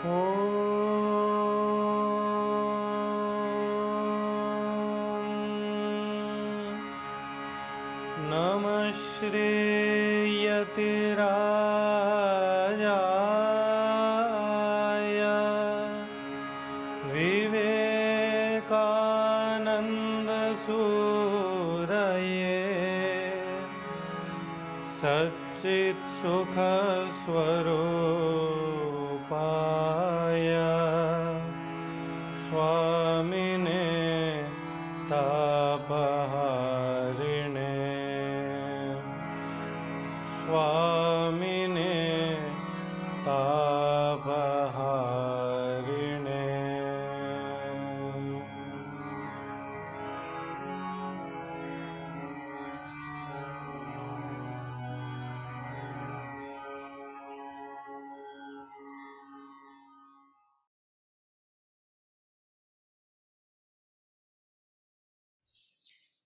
Namah Shriyati-Rajaya Vivekananda-Suraye Satchit-Sukha-Swarupaya Swamine Tapaharine Swamine Tapaharine.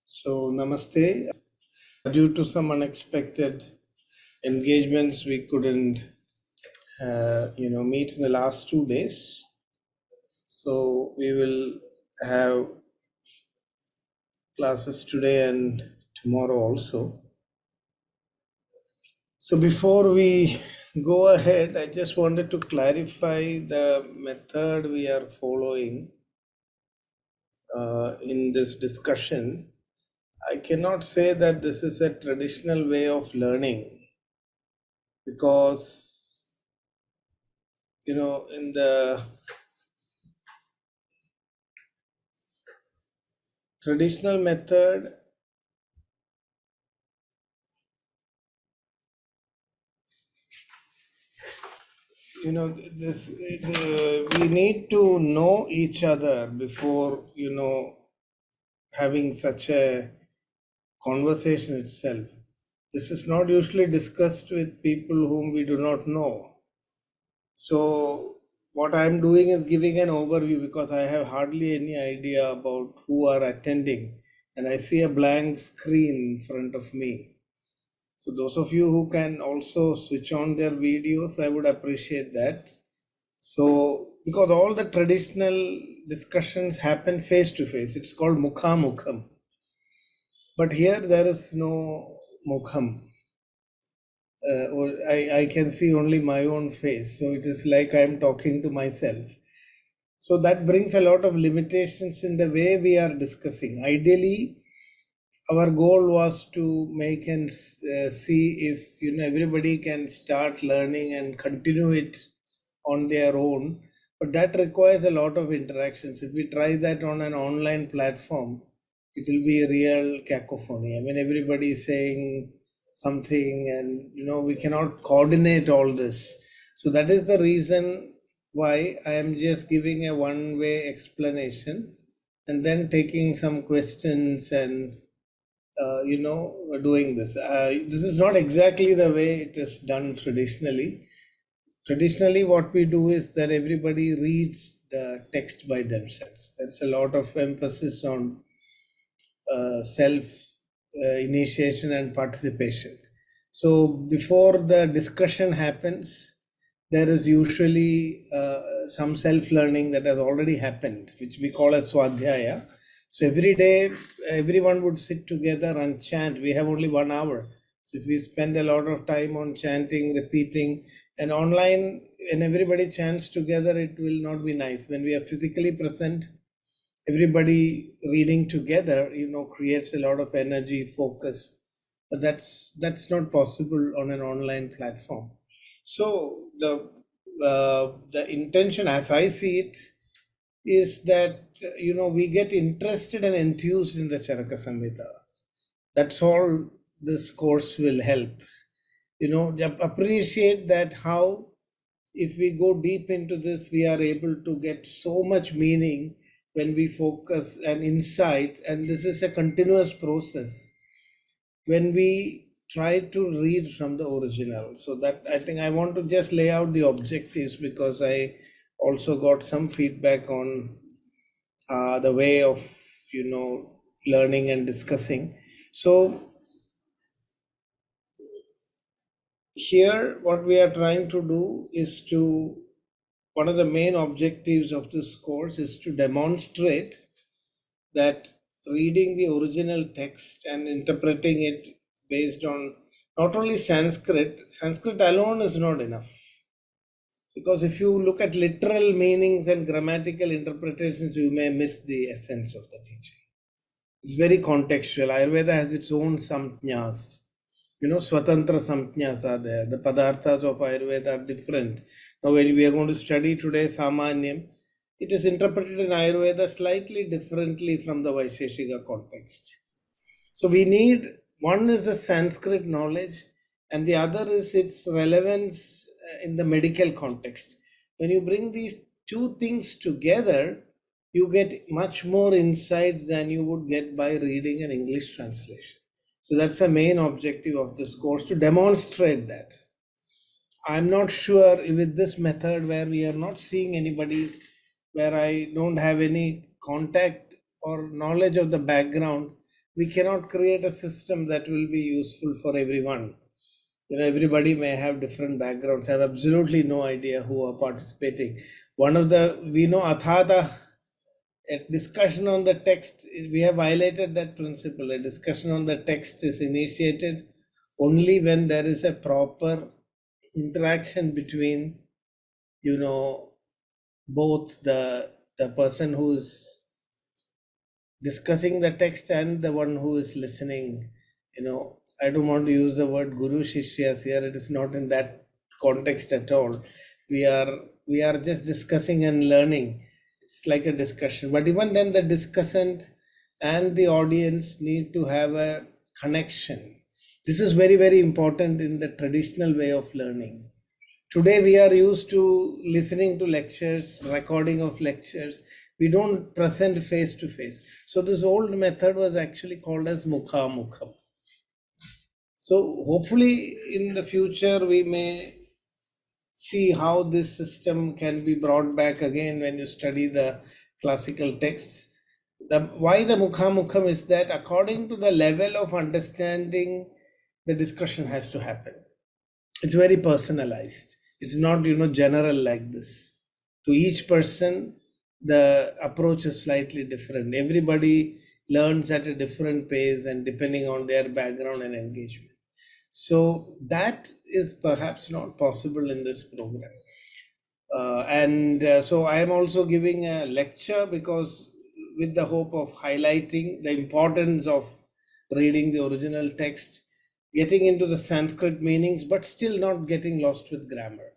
So, namaste. Due to some unexpected engagements, we couldn't, meet in the last 2 days. So, we will have classes today and tomorrow also. So, before we go ahead, I just wanted to clarify the method we are following in this discussion. I cannot say that this is a traditional way of learning because in the traditional method, we need to know each other before having such a conversation itself. This is not usually discussed with people whom we do not know. So what I'm doing is giving an overview because I have hardly any idea about who are attending, and I see a blank screen in front of me. So those of you who can also switch on their videos, I would appreciate that. So because all the traditional discussions happen face to face, it's called mukhamukham. But here there is no mukham. I can see only my own face. So it is like I'm talking to myself. So that brings a lot of limitations in the way we are discussing. Ideally, our goal was to make and see if everybody can start learning and continue it on their own, but that requires a lot of interactions. If we try that on an online platform, it will be a real cacophony. I mean, everybody is saying something, and we cannot coordinate all this. So that is the reason why I am just giving a one way explanation and then taking some questions and doing this. This is not exactly the way it is done traditionally. Traditionally, what we do is that everybody reads the text by themselves. There's a lot of emphasis on self initiation and participation. So before the discussion happens, there is usually some self-learning that has already happened, which we call as swadhyaya. So every day, everyone would sit together and chant. We have only 1 hour. So if we spend a lot of time on chanting, repeating, and online, when everybody chants together, it will not be nice. When we are physically present, everybody reading together, creates a lot of energy, focus. But that's not possible on an online platform. So the intention, as I see it, is that we get interested and enthused in the Charaka-Saṁhitā. That's all this course will help. Appreciate that how if we go deep into this, we are able to get so much meaning when we focus and insight. And this is a continuous process when we try to read from the original. So that I think I want to just lay out the objectives because I also got some feedback on the way of learning and discussing. So here what we are trying to do is to one of the main objectives of this course is to demonstrate that reading the original text and interpreting it based on not only Sanskrit alone is not enough. Because if you look at literal meanings and grammatical interpretations, you may miss the essence of the teaching. It's very contextual. Ayurveda has its own samjnas. Swatantra samjnas are there. The padarthas of Ayurveda are different. Now, when we are going to study today Samanyam, it is interpreted in Ayurveda slightly differently from the Vaisheshika context. So we need, one is the Sanskrit knowledge, and the other is its relevance in the medical context. When you bring these two things together, you get much more insights than you would get by reading an English translation. So that's the main objective of this course, to demonstrate that. I'm not sure with this method where we are not seeing anybody, where I don't have any contact or knowledge of the background, we cannot create a system that will be useful for everyone. Everybody may have different backgrounds. I have absolutely no idea who are participating. We know Athata, a discussion on the text, we have violated that principle. A discussion on the text is initiated only when there is a proper interaction between, both the person who is discussing the text and the one who is listening. I don't want to use the word guru shishyas here. It is not in that context at all. We are just discussing and learning. It's like a discussion. But even then, the discussant and the audience need to have a connection. This is very, very important in the traditional way of learning. Today, we are used to listening to lectures, recording of lectures. We don't present face to face. So this old method was actually called as mukha mukham. So hopefully in the future, we may see how this system can be brought back again when you study the classical texts. Why the mukha mukham is that according to the level of understanding, the discussion has to happen. It's very personalized. It's not, general like this. To each person, the approach is slightly different. Everybody learns at a different pace and depending on their background and engagement. So that is perhaps not possible in this program. So I am also giving a lecture because with the hope of highlighting the importance of reading the original text, getting into the Sanskrit meanings, but still not getting lost with grammar.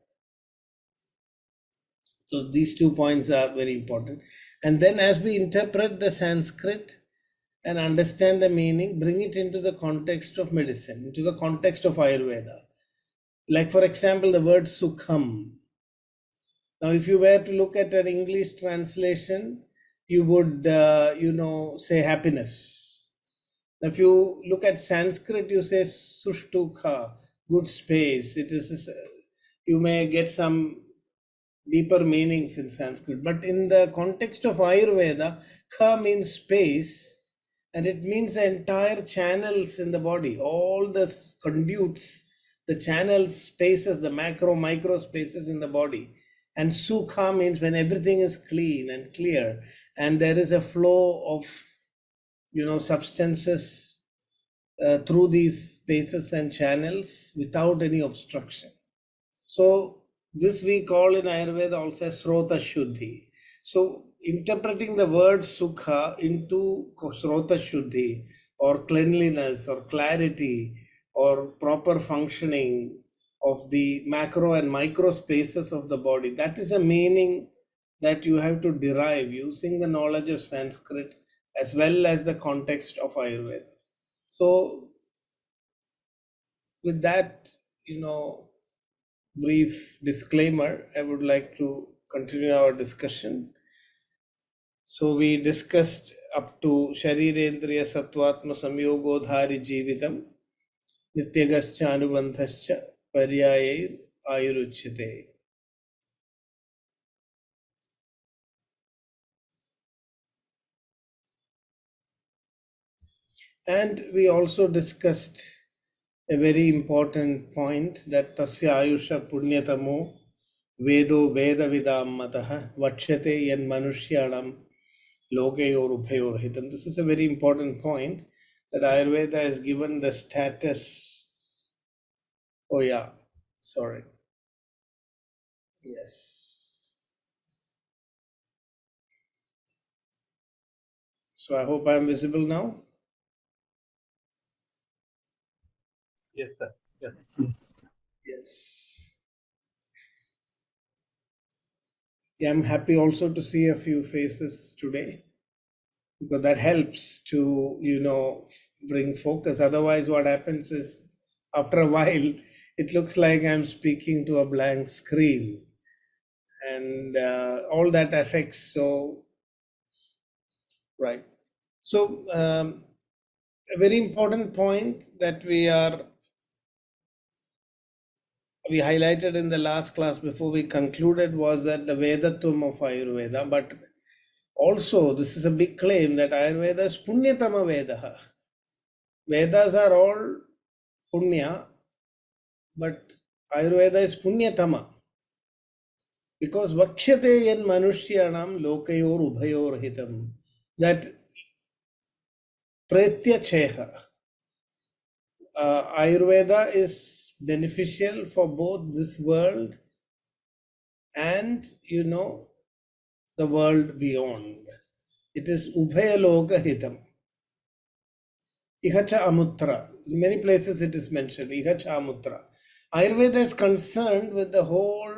So these 2 points are very important. And then as we interpret the Sanskrit and understand the meaning, bring it into the context of medicine, into the context of Ayurveda. Like for example, the word sukham. Now, if you were to look at an English translation, you would, say happiness. If you look at Sanskrit, you say sushtukha, good space. You may get some deeper meanings in Sanskrit. But in the context of Ayurveda, kha means space, and it means the entire channels in the body, all the conduits, the channels, spaces, the macro, micro spaces in the body. And sukha means when everything is clean and clear, and there is a flow of, substances through these spaces and channels without any obstruction. So this we call in Ayurveda also Srota Shuddhi. So interpreting the word Sukha into Srota Shuddhi or cleanliness or clarity or proper functioning of the macro and micro spaces of the body, that is a meaning that you have to derive using the knowledge of Sanskrit as well as the context of Ayurveda. So with that, brief disclaimer, I would like to continue our discussion. So we discussed up to Sharirendriya Sattvatma Samyogodhari Jivitam Nityagascha Anubandhascha Paryayair Ayuruchyate. And we also discussed a very important point that Tasya Ayusha Punyatamo Vedo Veda Vidam Mataha Vachyate Yan Manushyanam Lokayor Ubhayor Hitam. This is a very important point that Ayurveda has given the status. Oh, yeah, sorry. Yes. So I hope I am visible now. Yes, sir. Yes. Yes. Yes. Yeah, I'm happy also to see a few faces today because that helps to, bring focus. Otherwise, what happens is after a while, it looks like I'm speaking to a blank screen and all that affects. So, right. So, a very important point that we highlighted in the last class before we concluded was that the Vedatvam of Ayurveda, but also this is a big claim that Ayurveda is Punyatama Vedaha. Vedas are all Punya, but Ayurveda is Punyatama. Because Vakshate yan Manushyanam Lokayor Ubhayor Hitam. That Pretyacheha. Ayurveda is beneficial for both this world and the world beyond. It is Ubhaya Loka Hitam. Ihacha Amutra. In many places it is mentioned. Ihacha Amutra. Ayurveda is concerned with the whole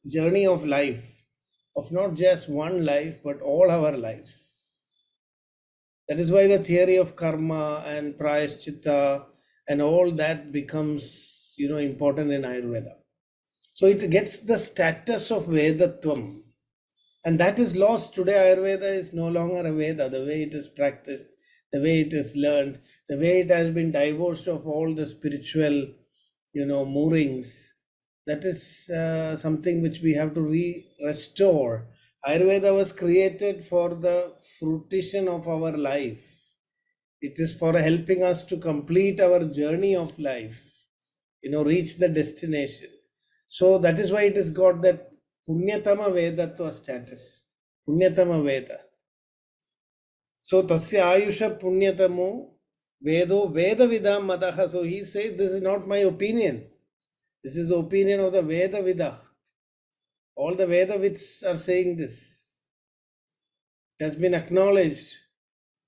journey of life, of not just one life, but all our lives. That is why the theory of karma and prayaschitta and all that becomes, important in Ayurveda. So it gets the status of Vedatvam. And that is lost today. Ayurveda is no longer a Veda, the way it is practiced, the way it is learned, the way it has been divorced of all the spiritual, moorings. That is something which we have to restore. Ayurveda was created for the fruition of our life. It is for helping us to complete our journey of life, reach the destination. So that is why it has got that Punyatama Vedatva status. Punyatama Veda. So Tasya Ayusha Punyatamo Vedo Veda Vidam Mataha. So he says, this is not my opinion. This is the opinion of the Veda Vida. All the Vedavids are saying this. It has been acknowledged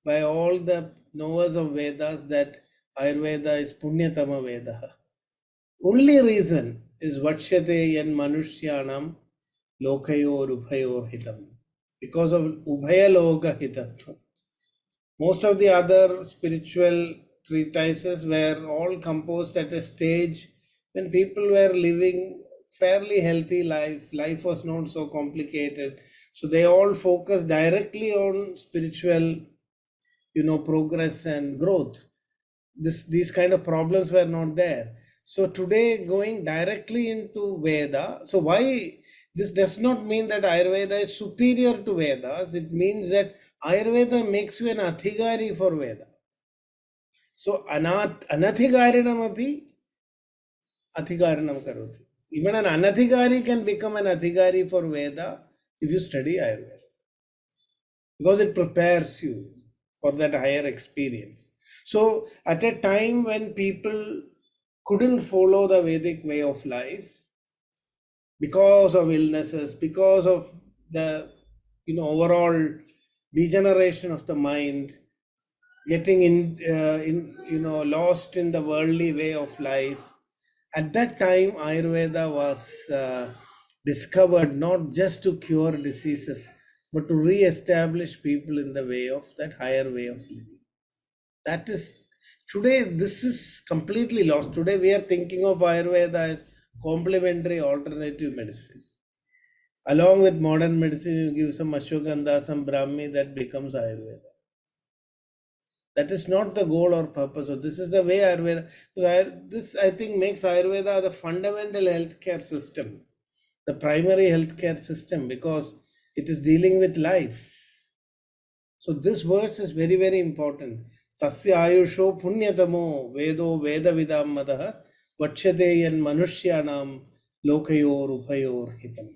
by all the knowers of Vedas that Ayurveda is Punyatama Veda. Only reason is Vachyate yan Manushyanam Lokayor Ubhayor Hitam. Because of Ubhaya Loka Hitatvam. Most of the other spiritual treatises were all composed at a stage when people were living fairly healthy lives. Life was not so complicated. So they all focused directly on spiritual, progress and growth. These kind of problems were not there. So today going directly into Veda. So why this does not mean that Ayurveda is superior to Vedas. It means that Ayurveda makes you an Athigari for Veda. So Anathigarinam api Athigarinam karoti. Even an Anathigari can become an Athigari for Veda if you study Ayurveda. Because it prepares you for that higher experience. So at a time when people couldn't follow the Vedic way of life because of illnesses, because of the overall degeneration of the mind, getting lost in the worldly way of life, at that time Ayurveda was discovered not just to cure diseases but to re-establish people in the way of that higher way of living. That is today, this is completely lost. Today we are thinking of Ayurveda as complementary alternative medicine. Along with modern medicine, you give some ashwagandha, some brahmi, that becomes Ayurveda. That is not the goal or purpose. So this is the way Ayurveda, this I think makes Ayurveda the fundamental healthcare system, the primary healthcare system, because it is dealing with life. So this verse is very, very important. Tasya ayusho punyatamo vedo veda vidam madaha vachyate yan manushyanam lokayor upayor hitam.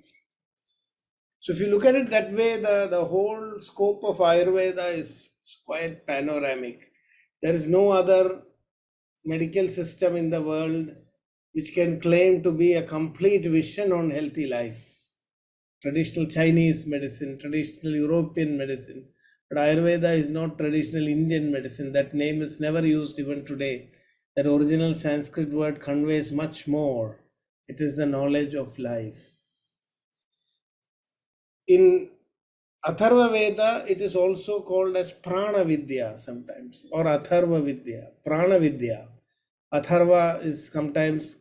So if you look at it that way, the whole scope of Ayurveda is quite panoramic. There is no other medical system in the world which can claim to be a complete vision on healthy life. Traditional Chinese medicine, traditional European medicine, but Ayurveda is not traditional Indian medicine. That name is never used even today. That original Sanskrit word conveys much more. It is the knowledge of life. In Atharva Veda, it is also called as Prana Vidya sometimes, or Atharva Vidya, Prana Vidya. Atharva is sometimes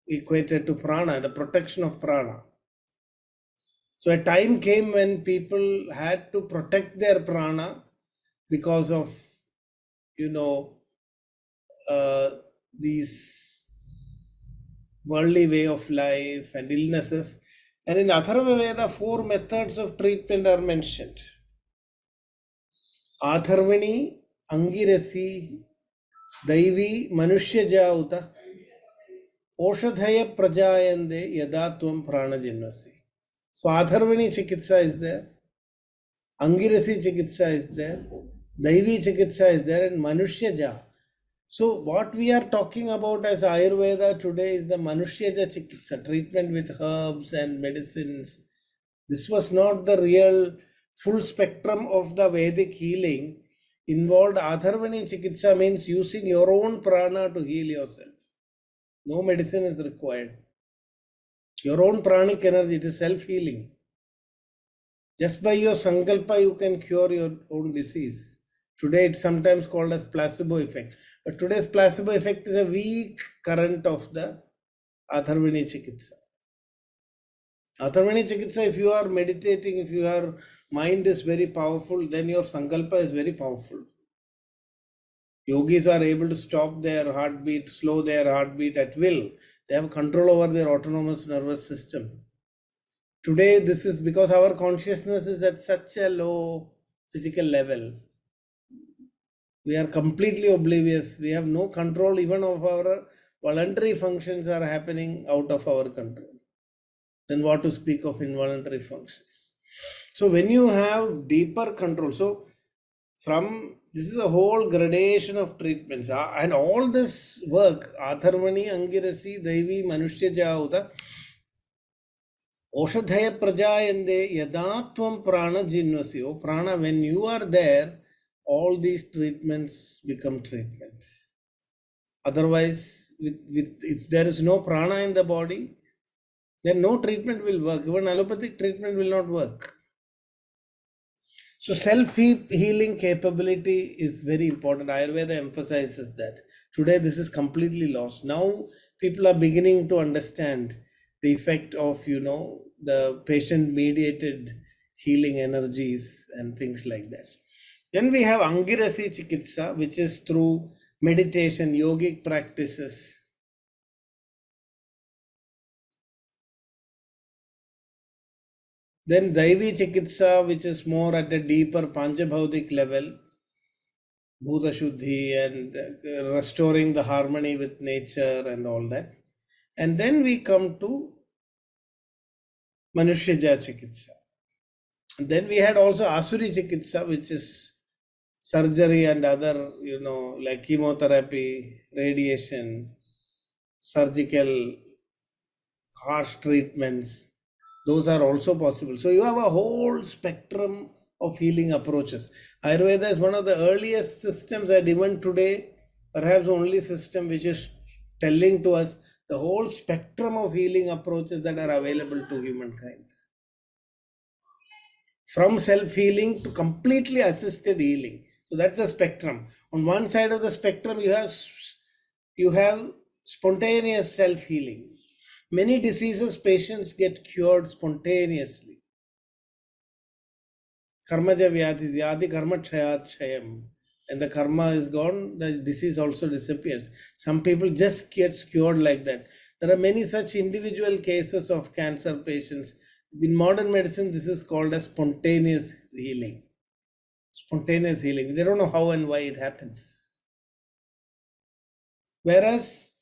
equated to Prana, the protection of Prana. So a time came when people had to protect their Prana because of, you know, these worldly way of life and illnesses. And in Atharva Veda, 4 methods of treatment are mentioned. Atharvani, Angirasi, Daivi, Manushyaja uta, Oshadhaya Prajayande Yadatvam Pranajanvasi. So Atharvani Chikitsa is there, Angirasi Chikitsa is there, Daivi Chikitsa is there, and Manushyaja. So what we are talking about as Ayurveda today is the Manushyaja Chikitsa, treatment with herbs and medicines. This was not the real full spectrum of the Vedic healing. Involved Atharvani Chikitsa means using your own prana to heal yourself. No medicine is required. Your own pranic energy, it is self-healing. Just by your sankalpa, you can cure your own disease. Today, it's sometimes called as placebo effect. But today's placebo effect is a weak current of the Atharvani Chikitsa. Atharvani Chikitsa, if you are meditating, if your mind is very powerful, then your sankalpa is very powerful. Yogis are able to stop their heartbeat, slow their heartbeat at will. They have control over their autonomous nervous system. Today, this is because our consciousness is at such a low physical level. We are completely oblivious. We have no control. Even of our voluntary functions are happening out of our control. Then what to speak of involuntary functions? So when you have deeper control, so from this is a whole gradation of treatments, and all this work, Atharvani, Angirasi, Daivi, Manushyaja uta, Oshadhaya Prajayande Yadatvam Prana Jinvasi. Oh Prana, when you are there, all these treatments become treatments. Otherwise, if there is no prana in the body, then no treatment will work. Even allopathic treatment will not work. So self-healing capability is very important. Ayurveda emphasizes that. Today, this is completely lost. Now, people are beginning to understand the effect of, the patient-mediated healing energies and things like that. Then we have Angirasi Chikitsa, which is through meditation, yogic practices. Then Daivi Chikitsa, which is more at a deeper Panchabhautik level, Bhuta Shuddhi, and restoring the harmony with nature and all that. And then we come to Manushyaja Chikitsa. And then we had also Asuri Chikitsa, which is surgery and other, like chemotherapy, radiation, surgical, harsh treatments. Those are also possible. So you have a whole spectrum of healing approaches. Ayurveda is one of the earliest systems, and even today, perhaps only system which is telling to us the whole spectrum of healing approaches that are available to humankind. From self-healing to completely assisted healing. So that's the spectrum. On one side of the spectrum, you have spontaneous self-healing. Many diseases, patients get cured spontaneously. Karmaja vyadhi, yadi karma chayat chayam. And the karma is gone, the disease also disappears. Some people just get cured like that. There are many such individual cases of cancer patients. In modern medicine, this is called as spontaneous healing. Spontaneous healing. They don't know how and why it happens. Whereas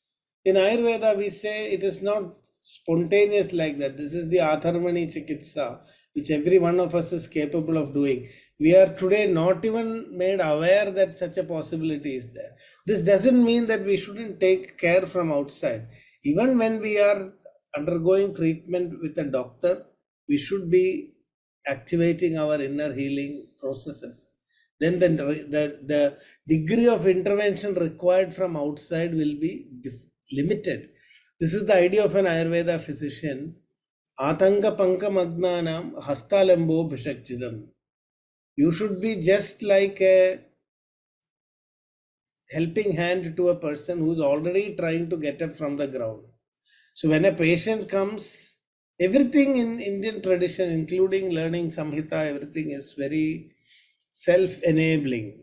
in Ayurveda, we say it is not spontaneous like that. This is the Atharvani Chikitsa, which every one of us is capable of doing. We are today not even made aware that such a possibility is there. This doesn't mean that we shouldn't take care from outside. Even when we are undergoing treatment with a doctor, we should be activating our inner healing processes. Then the degree of intervention required from outside will be limited. This is the idea of an Ayurveda physician. Atanga pankam agnanam hastalambo bhishakjidam. You should be just like a helping hand to a person who's already trying to get up from the ground. So when a patient comes, everything in Indian tradition, including learning Samhita, everything is very self-enabling.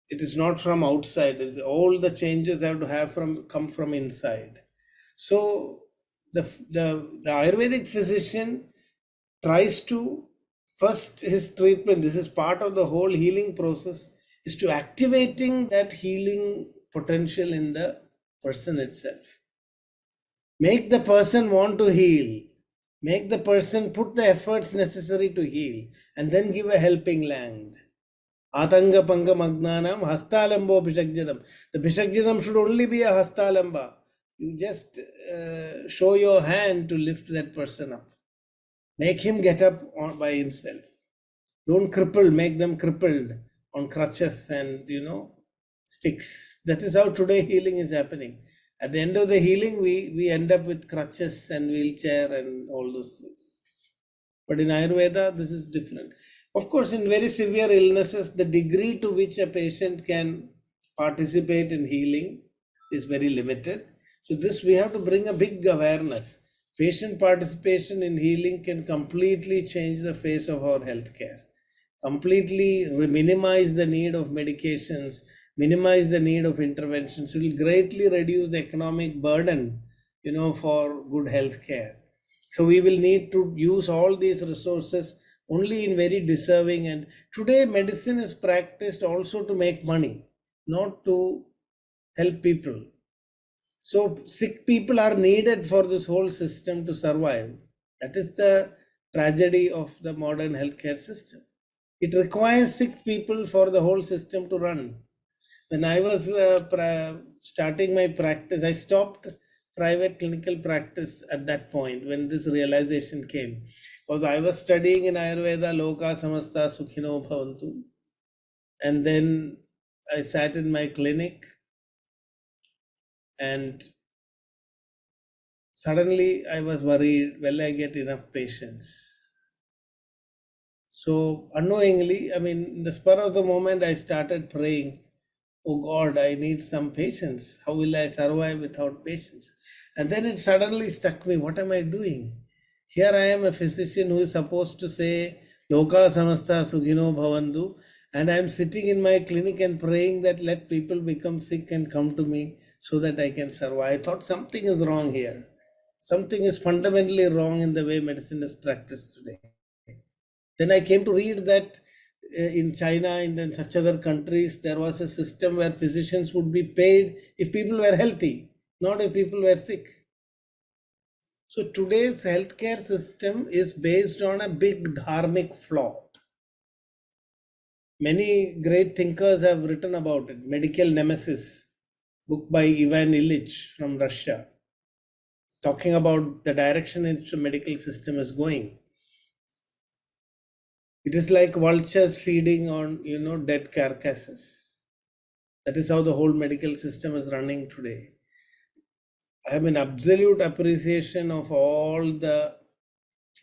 It is not from outside. All the changes have to come from inside. So the Ayurvedic physician tries to, first his treatment, this is part of the whole healing process, is to activating that healing potential in the person itself. Make the person want to heal. Make the person put the efforts necessary to heal, and then give a helping hand. Atanga pangam agnanam hastalambo bhishakjadam. The bhishakjadam should only be a hastalamba. You just show your hand to lift that person up. Make him get up by himself. Don't cripple, make them crippled on crutches and sticks. That is how today healing is happening. At the end of the healing, we end up with crutches and wheelchair and all those things. But in Ayurveda, this is different. Of course, in very severe illnesses, the degree to which a patient can participate in healing is very limited. So this we have to bring a big awareness. Patient participation in healing can completely change the face of our healthcare. Completely minimize the need of medications, minimize the need of interventions. It will greatly reduce the economic burden, for good healthcare. So we will need to use all these resources only in very deserving. And today medicine is practiced also to make money, not to help people. So sick people are needed for this whole system to survive. That is the tragedy of the modern healthcare system. It requires sick people for the whole system to run. When I was starting my practice, I stopped private clinical practice at that point when this realization came. Because I was studying in Ayurveda, Loka Samasta Sukhino Bhavantu. And then I sat in my clinic and suddenly I was worried, will I get enough patients? So unknowingly, in the spur of the moment, I started praying, oh God, I need some patients. How will I survive without patients? And then it suddenly struck me, what am I doing? Here I am, a physician who is supposed to say, Loka Samasta Sukhino Bhavantu, and I am sitting in my clinic and praying that let people become sick and come to me so that I can survive. I thought something is wrong here. Something is fundamentally wrong in the way medicine is practiced today. Then I came to read that in China and in such other countries, there was a system where physicians would be paid if people were healthy, not if people were sick. So today's healthcare system is based on a big dharmic flaw. Many great thinkers have written about it. Medical Nemesis, book by Ivan Illich from Russia. It's talking about the direction in which the medical system is going. It is like vultures feeding on, dead carcasses. That is how the whole medical system is running today. I have an absolute appreciation of all the.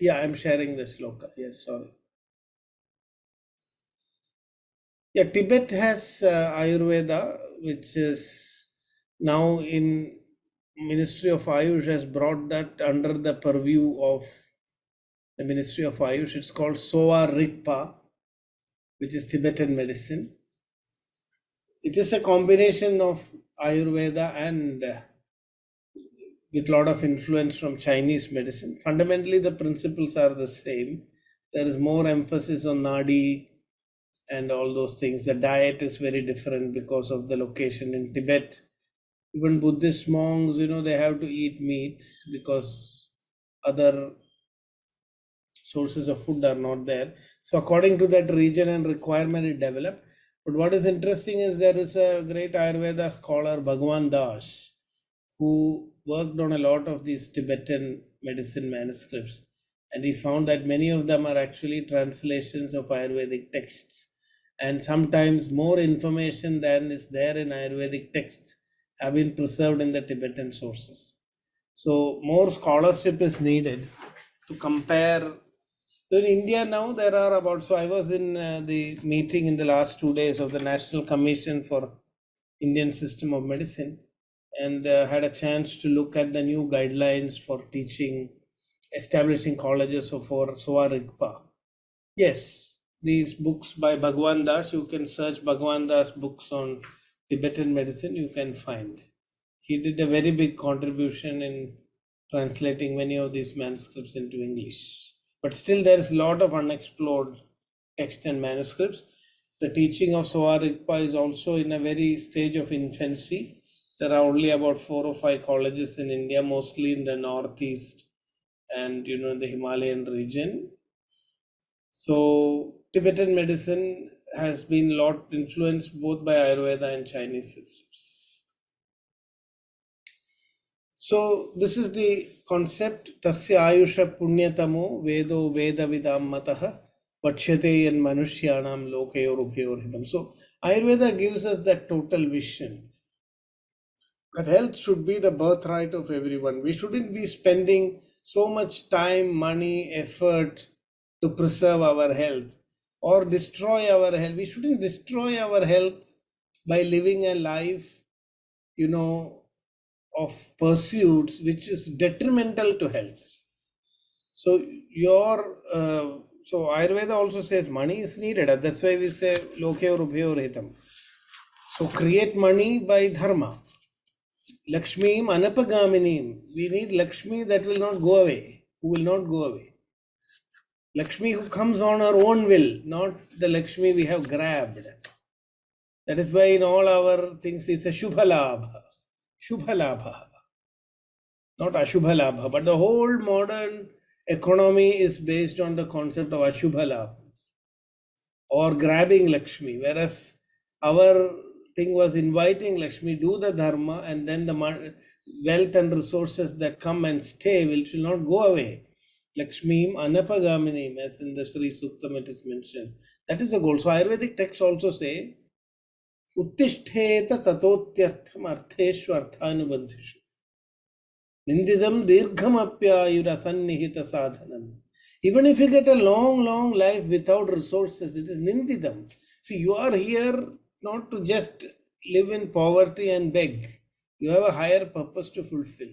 Yeah, I'm sharing the sloka. Yes, sorry. Yeah, Tibet has Ayurveda, which is now in Ministry of Ayush has brought that under the purview of the Ministry of Ayush. It's called Sowa Rigpa, which is Tibetan medicine. It is a combination of Ayurveda and with a lot of influence from Chinese medicine. Fundamentally, the principles are the same. There is more emphasis on nadi and all those things. The diet is very different because of the location in Tibet. Even Buddhist monks, they have to eat meat because other sources of food are not there. So according to that region and requirement, it developed. But what is interesting is there is a great Ayurveda scholar, Bhagwan Das, who worked on a lot of these Tibetan medicine manuscripts. And he found that many of them are actually translations of Ayurvedic texts. And sometimes more information than is there in Ayurvedic texts have been preserved in the Tibetan sources. So more scholarship is needed to compare. So in India now there are about, so I was in the meeting in the last 2 days of the National Commission for Indian System of Medicine, and had a chance to look at the new guidelines for teaching, establishing colleges for Soa Rigpa. Yes, these books by Bhagwan Das, you can search Bhagwan Das books on Tibetan medicine, you can find. He did a very big contribution in translating many of these manuscripts into English. But still, there is a lot of unexplored text and manuscripts. The teaching of Soa Rigpa is also in a very stage of infancy. There are only about 4 or 5 colleges in India, mostly in the northeast and the Himalayan region. So Tibetan medicine has been a lot influenced both by Ayurveda and Chinese systems. So this is the concept, Tasya Ayusha Punyatamo Vedo Veda Vidam Mataha Vachyate and Manushyanam Lokayor Ubhayor Hitam. So Ayurveda gives us that total vision that health should be the birthright of everyone. We shouldn't be spending so much time, money, effort to preserve our health or destroy our health. We shouldn't destroy our health by living a life, of pursuits which is detrimental to health. So so Ayurveda also says money is needed. That's why we say Lokyo Rubhyo Hitam. So create money by dharma. Lakshmi Anapagaminim. We need Lakshmi that will not go away, who will not go away. Lakshmi who comes on her own will, not the Lakshmi we have grabbed. That is why in all our things we say Shubhalabha. Shubhalabha. Not Ashubhalabha. But the whole modern economy is based on the concept of Ashubhalabha or grabbing Lakshmi. Whereas our thing was inviting Lakshmi, do the dharma, and then the wealth and resources that come and stay will not go away. Lakshmi Anapagaminim, as in the Sri Suktam it is mentioned. That is the goal. So Ayurvedic texts also say, Uttistheta tatotyartham artheshu arthanubandhishu. Nindidam dirghamapyayura sannihita sadhanam. Even if you get a long, long life without resources, it is nindidam. See, you are here not to just live in poverty and beg. You have a higher purpose to fulfill.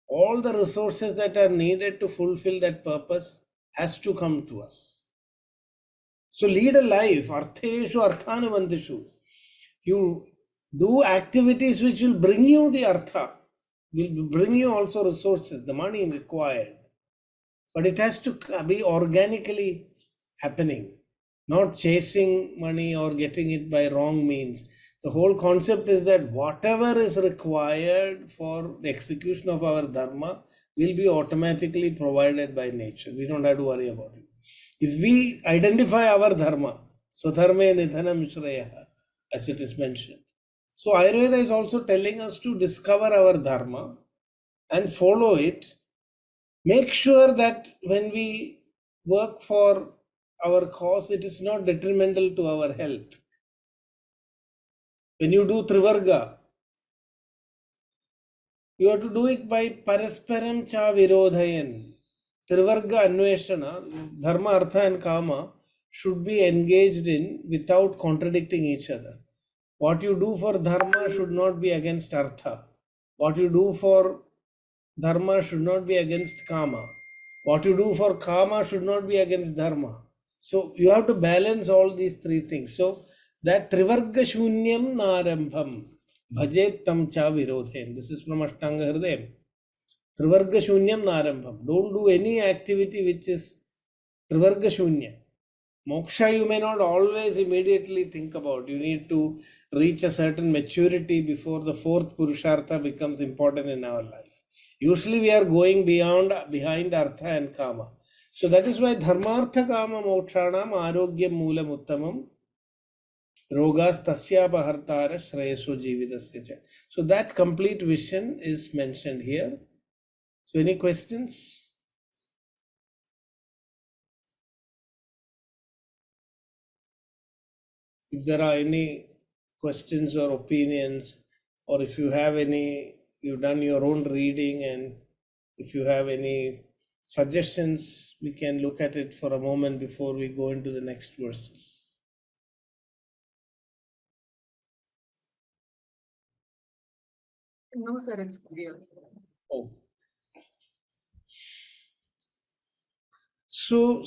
All the resources that are needed to fulfill that purpose has to come to us. So lead a life, artheshu arthanuvandishu. You do activities which will bring you the artha, will bring you also resources, the money required. But it has to be organically happening, not chasing money or getting it by wrong means. The whole concept is that whatever is required for the execution of our dharma will be automatically provided by nature. We don't have to worry about it. If we identify our dharma, swadharme nidhanam shreya, as it is mentioned. So Ayurveda is also telling us to discover our dharma and follow it. Make sure that when we work for our cause, it is not detrimental to our health. When you do Trivarga, you have to do it by Parasparam Cha Virodhayan. Trivarga Anveshana, Dharma, Artha and Kama should be engaged in without contradicting each other. What you do for Dharma should not be against Artha. What you do for Dharma should not be against Kama. What you do for Kama should not be against Dharma. So you have to balance all these three things. So that Trivarga Shunyam Narambham Bhajet Tam Cha Virodhem. This is from Ashtanga Hridayam. Trivarga Shunyam Narambham. Don't do any activity which is Trivarga Shunya. Moksha you may not always immediately think about. You need to reach a certain maturity before the fourth Purushartha becomes important in our life. Usually we are going behind Artha and Kama. So that is why Dharmartha Kama Mokshanam Arogyam Moolam Uttamam Rogas Tasyapahartara Shreyaso Jividasya cha. So that complete vision is mentioned here. So any questions? If there are any questions or opinions, or if you have any, you've done your own reading, and if you have any suggestions, we can look at it for a moment before we go into the next verses. No, sir, it's clear. Oh. So,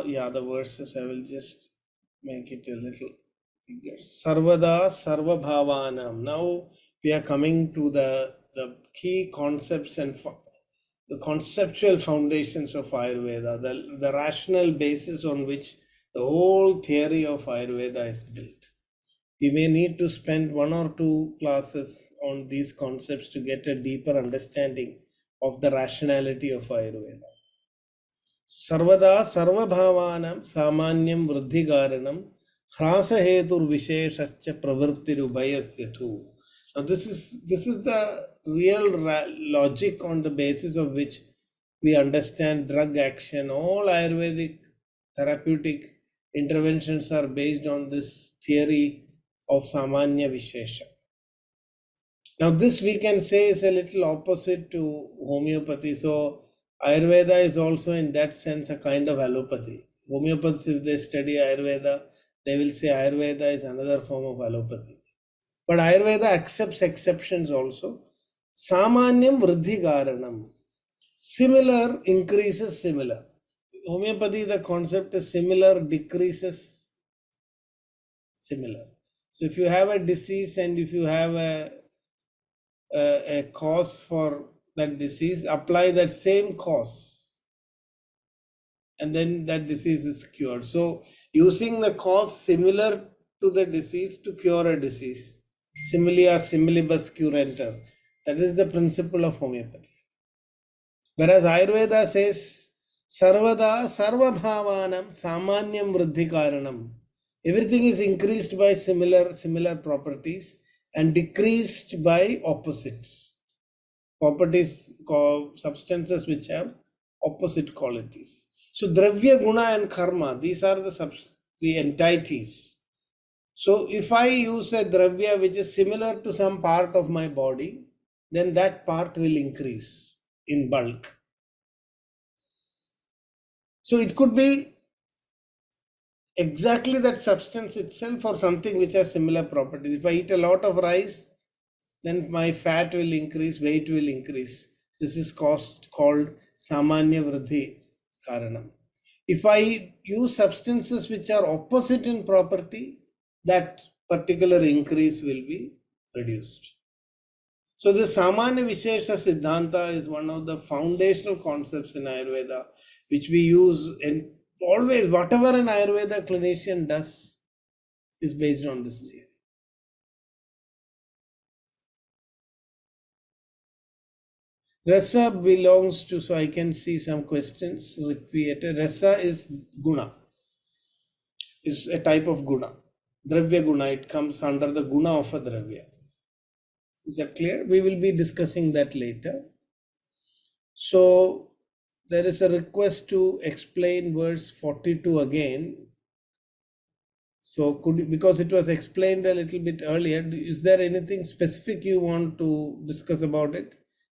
yeah, the verses, I will just make it a little bigger. Sarvada Sarva Bhavanam. Now we are coming to the key concepts and the conceptual foundations of Ayurveda, the rational basis on which the whole theory of Ayurveda is built. We may need to spend 1 or 2 classes on these concepts to get a deeper understanding of the rationality of Ayurveda. Sarvada Sarvabhavanam Samanyam Vruddhikaranam Hrasa Visheshascha Pravrittirubhayasya tu. Now this is the real logic on the basis of which we understand drug action. All Ayurvedic therapeutic interventions are based on this theory of Samanya Vishesha. Now this we can say is a little opposite to homeopathy. So Ayurveda is also in that sense a kind of allopathy. Homeopaths, if they study Ayurveda, they will say Ayurveda is another form of allopathy. But Ayurveda accepts exceptions also. Samanyam Vruddhi Karanam. Similar increases similar. Homeopathy, the concept is similar decreases similar. So if you have a disease and if you have a cause for that disease, apply that same cause, and then that disease is cured. So using the cause similar to the disease to cure a disease, similia similibus curanter, that is the principle of homeopathy. Whereas Ayurveda says sarvada sarvabhavanam samanyam vruddhi karanam, everything is increased by similar properties and decreased by opposites properties, substances which have opposite qualities. So dravya, guna and karma, these are the entities. So if I use a dravya which is similar to some part of my body, then that part will increase in bulk. So it could be exactly that substance itself or something which has similar properties. If I eat a lot of rice, then my fat will increase, weight will increase. This is called Samanya Vruddhi Karanam. If I use substances which are opposite in property, that particular increase will be reduced. So the Samanya Vishesha Siddhanta is one of the foundational concepts in Ayurveda, which we use in always, whatever an Ayurveda clinician does is based on this theory. Rasa belongs to, so I can see some questions repeated. Rasa is guna, is a type of guna. Dravya guna, it comes under the guna of a dravya. Is that clear? We will be discussing that later. So there is a request to explain verse 42 again. So because it was explained a little bit earlier, is there anything specific you want to discuss about it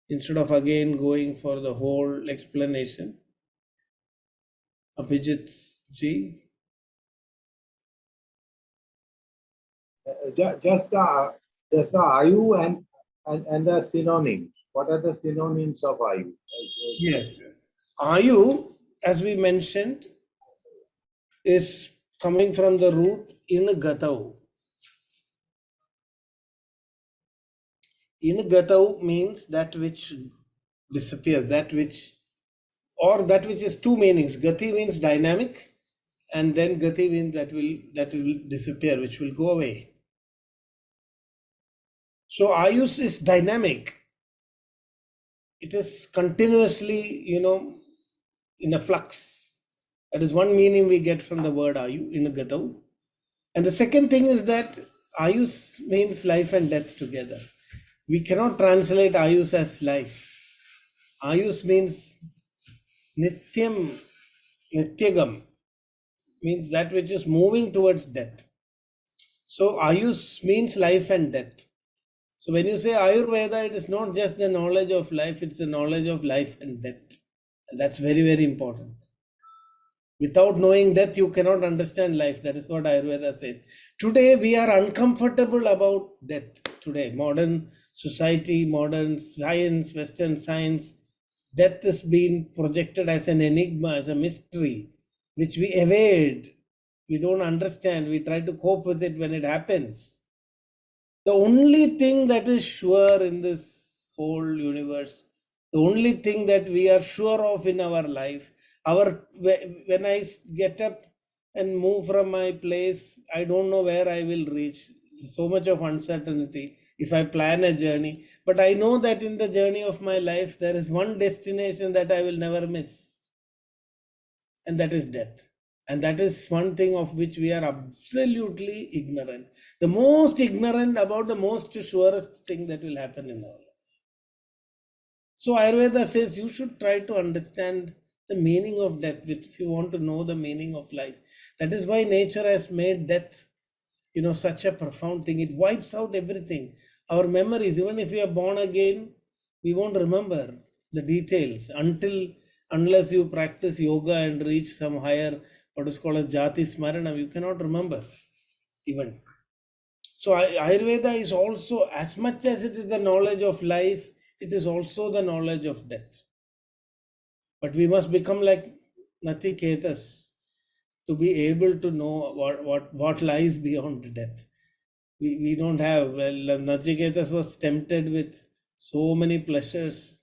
instead of again going for the whole explanation? Abhijit ji? Just the Ayu and the synonyms. What are the synonyms of Ayu? Yes. Ayu, as we mentioned, is coming from the root in gatau. In gatau means that which disappears, that which is two meanings. Gati means dynamic and then gati means that will disappear, which will go away. So ayus is dynamic. It is continuously, in a flux. That is one meaning we get from the word ayu in gatau. And the second thing is that ayus means life and death together. We cannot translate ayus as life. Ayus means nityam, nityagam, means that which is moving towards death. So ayus means life and death. So when you say Ayurveda, it is not just the knowledge of life, it's the knowledge of life and death. And that's very, very important. Without knowing death, you cannot understand life. That is what Ayurveda says. Today, we are uncomfortable about death. Today, modern society, modern science, Western science, death is being projected as an enigma, as a mystery, which we evade. We don't understand. We try to cope with it when it happens. The only thing that is sure in this whole universe, the only thing that we are sure of in our life, when I get up and move from my place, I don't know where I will reach. So much of uncertainty if I plan a journey. But I know that in the journey of my life, there is one destination that I will never miss, and that is death. And that is one thing of which we are absolutely ignorant. The most ignorant about the most surest thing that will happen in our life. So Ayurveda says you should try to understand the meaning of death if you want to know the meaning of life. That is why nature has made death, such a profound thing. It wipes out everything. Our memories, even if we are born again, we won't remember the details unless you practice yoga and reach some higher, what is called as Jati Smaranam, you cannot remember even. So Ayurveda is also, as much as it is the knowledge of life, it is also the knowledge of death. But we must become like Natiketas to be able to know what lies beyond death. We don't have, well, Nachiketas was tempted with so many pleasures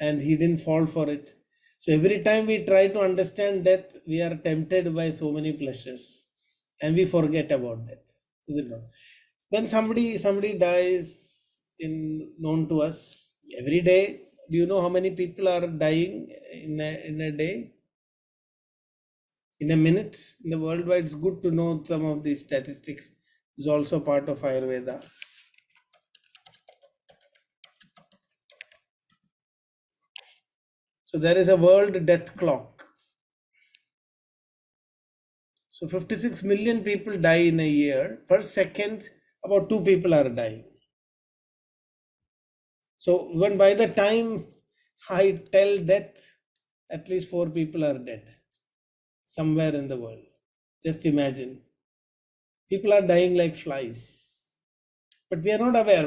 and he didn't fall for it. So every time we try to understand death, we are tempted by so many pleasures and we forget about death, is it not? When somebody dies known to us every day, do you know how many people are dying in a day? In a minute? In the worldwide, it's good to know some of these statistics. Is also part of Ayurveda. So there is a world death clock. So 56 million people die in a year. Per second, about 2 people are dying. So when by the time I tell death, at least 4 people are dead somewhere in the world. Just imagine. People are dying like flies. But we are not aware.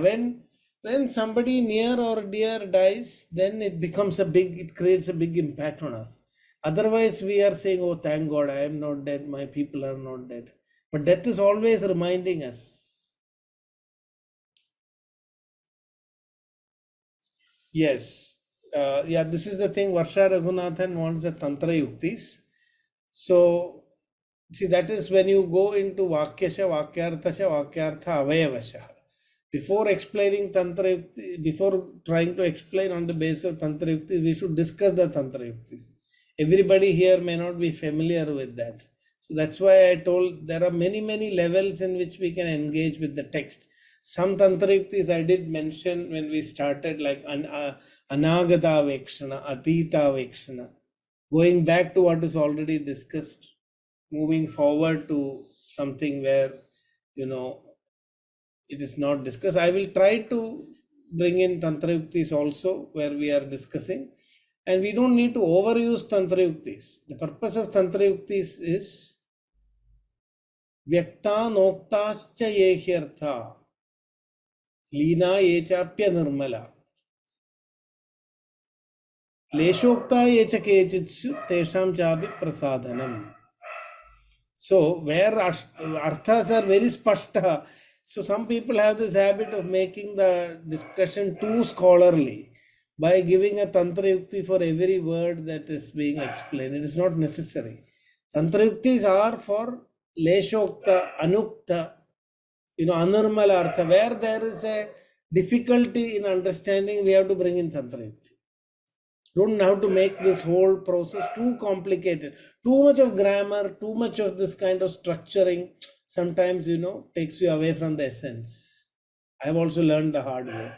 When somebody near or dear dies, then it creates a big impact on us. Otherwise, we are saying, oh, thank God, I am not dead, my people are not dead. But death is always reminding us. Yes. This is the thing. Varsha Raghunathan wants the Tantra Yuktis. So, see, that is when you go into Vakyasha, Vakyarthasha, Vakyartha, Avayavasha. Before explaining Tantra Yukti, before trying to explain on the basis of Tantra Yuktis, we should discuss the Tantra Yuktis. Everybody here may not be familiar with that. So that's why I told there are many, many levels in which we can engage with the text. Some Tantra Yuktis I did mention when we started, like Anagata Vekshana, Atita Vekshana, going back to what is already discussed, moving forward to something where, it is not discussed. I will try to bring in Tantra Yuktis also where we are discussing. And we don't need to overuse Tantra Yuktis. The purpose of Tantra Yuktis is Vyakta Noktascha Yehyartha Lina Yechapya Nirmala Leshokta Yechakechitsu Tesham Chapi Prasadhanam. So where arthas are very spashta, so some people have this habit of making the discussion too scholarly by giving a Tantra Yukti for every word that is being explained. It is not necessary. Tantrayuktis are for Leshokta, Anukta, Anurmala Artha. Where there is a difficulty in understanding, we have to bring in Tantrayukti. Don't have to make this whole process too complicated. Too much of grammar, too much of this kind of structuring sometimes, takes you away from the essence. I have also learned the hard way.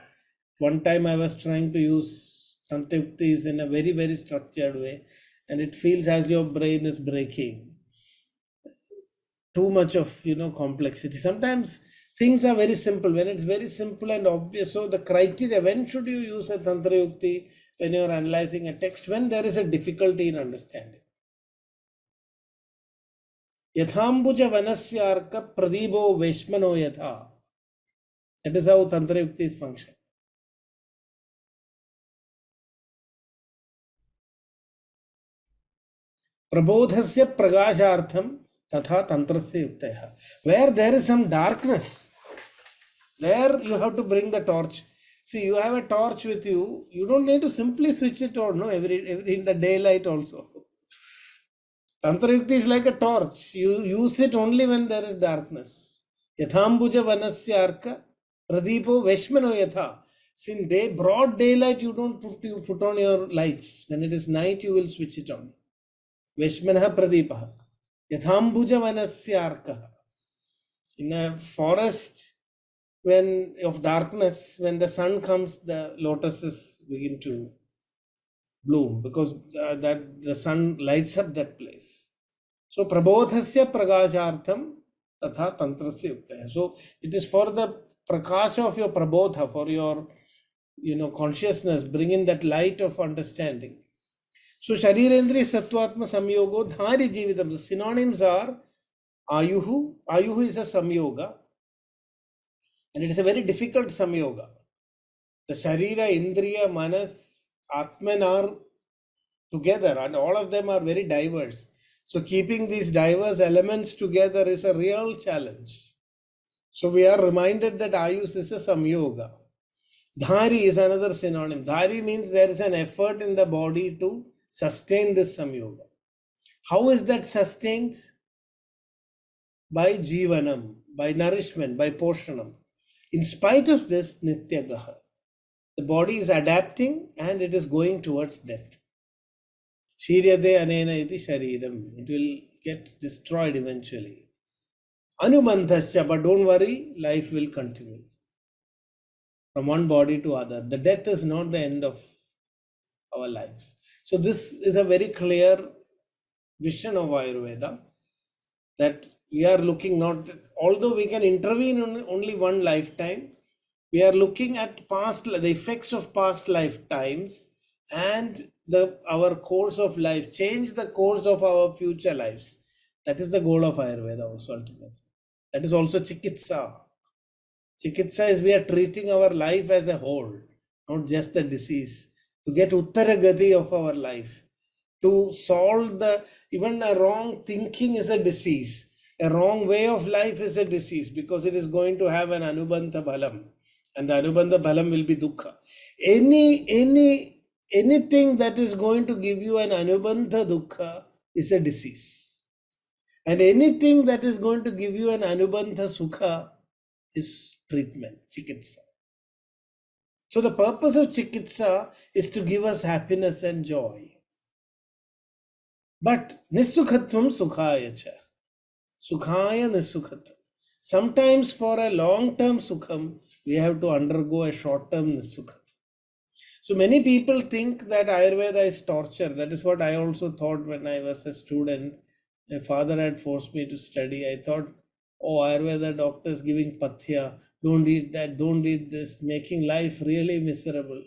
One time I was trying to use Tantrayuktis in a very, very structured way, and it feels as your brain is breaking. Too much of, complexity. Sometimes things are very simple. When it's very simple and obvious, so the criteria, when should you use a Tantrayukti? When you're analyzing a text, when there is a difficulty in understanding. Yathambuja vanasyarka pradibo veshmano yatha. That is how Tantrayuktis function. Prabodhasya pragashartham tatha tantrasya yuktaya. Where there is some darkness, there you have to bring the torch. See, you have a torch with you. You don't need to simply switch it on, no, every in the daylight also. Tantrayukti is like a torch. You use it only when there is darkness. Yathambuja vanasya arka pradipo veshmano yatha. In broad daylight, you don't put on your lights. When it is night, you will switch it on. Veshmanaha pradipaha. Yathambuja vanasya arka. In a forest, when of darkness, when the sun comes, the lotuses begin to bloom because that the sun lights up that place. So prabodhasya pragashartham tatha tantrasya yuktaya. So it is for the prakasha of your prabodha, for your consciousness, bring in that light of understanding. So sharirendriya sattvatma samyogo dhari jivitam. The synonyms are ayuhu. Ayuhu is a samyoga. And it is a very difficult samyoga. The Sharira, Indriya, Manas, Atman are together and all of them are very diverse. So keeping these diverse elements together is a real challenge. So we are reminded that Ayus is a samyoga. Dhari is another synonym. Dhari means there is an effort in the body to sustain this samyoga. How is that sustained? By jivanam, by nourishment, by poshanam. In spite of this, nityagaha, the body is adapting and it is going towards death. Shiryate anena iti shariram. It will get destroyed eventually. Anubandhasya, but don't worry, life will continue. From one body to other. The death is not the end of our lives. So this is a very clear vision of Ayurveda, that we are looking not, although we can intervene on only one lifetime, we are looking at the effects of past lifetimes and our course of life, change the course of our future lives. That is the goal of Ayurveda also ultimately. That is also Chikitsa. Chikitsa is we are treating our life as a whole, not just the disease, to get Uttaragati of our life, to solve even a wrong thinking is a disease. A wrong way of life is a disease because it is going to have an Anubandha Bhalam, and the Anubandha Bhalam will be Dukkha. Anything that is going to give you an Anubandha Dukkha is a disease. And anything that is going to give you an Anubandha Sukha is treatment, Chikitsa. So the purpose of Chikitsa is to give us happiness and joy. But Nissukhatvam Sukhaya cha. Sukhaya Nissukhatvam. Sometimes for a long-term Sukham, we have to undergo a short-term Nissukhatvam. So many people think that Ayurveda is torture. That is what I also thought when I was a student. My father had forced me to study. I thought, oh, Ayurveda doctors giving pathya, don't eat that, don't eat this, making life really miserable.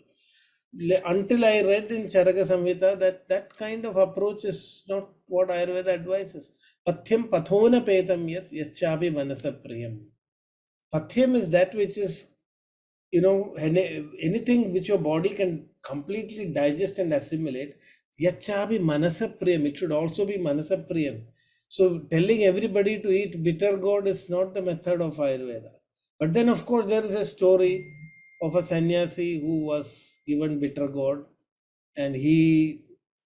Until I read in Caraka-Saṁhitā that kind of approach is not what Ayurveda advises. Pathyam pathona petam yat yachabi manasa priyam. Pathyam is that which is, anything which your body can completely digest and assimilate. Yachabi manasa priyam. It should also be manasa priyam. So telling everybody to eat bitter gourd is not the method of Ayurveda. But then, of course, there is a story of a sannyasi who was given bitter gourd, and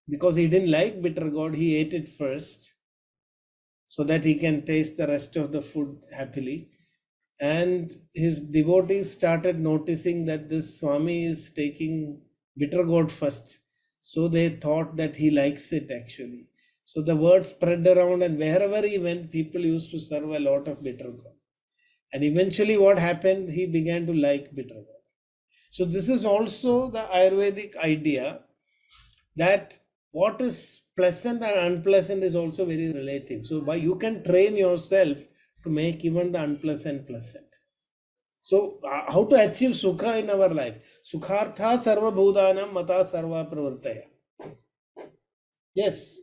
because he didn't like bitter gourd, he ate it first. so that he can taste the rest of the food happily. And his devotees started noticing that this Swami is taking bitter gourd first. So they thought that he likes it actually. So the word spread around, and wherever he went, people used to serve a lot of bitter gourd. And eventually, what happened? He began to like bitter gourd. So this is also the Ayurvedic idea that what is pleasant and unpleasant is also very relative. So by you can train yourself to make even the unpleasant pleasant. So how to achieve sukha in our life? Sukhartha sarva bhudanam mata sarva pravartaya. Yes.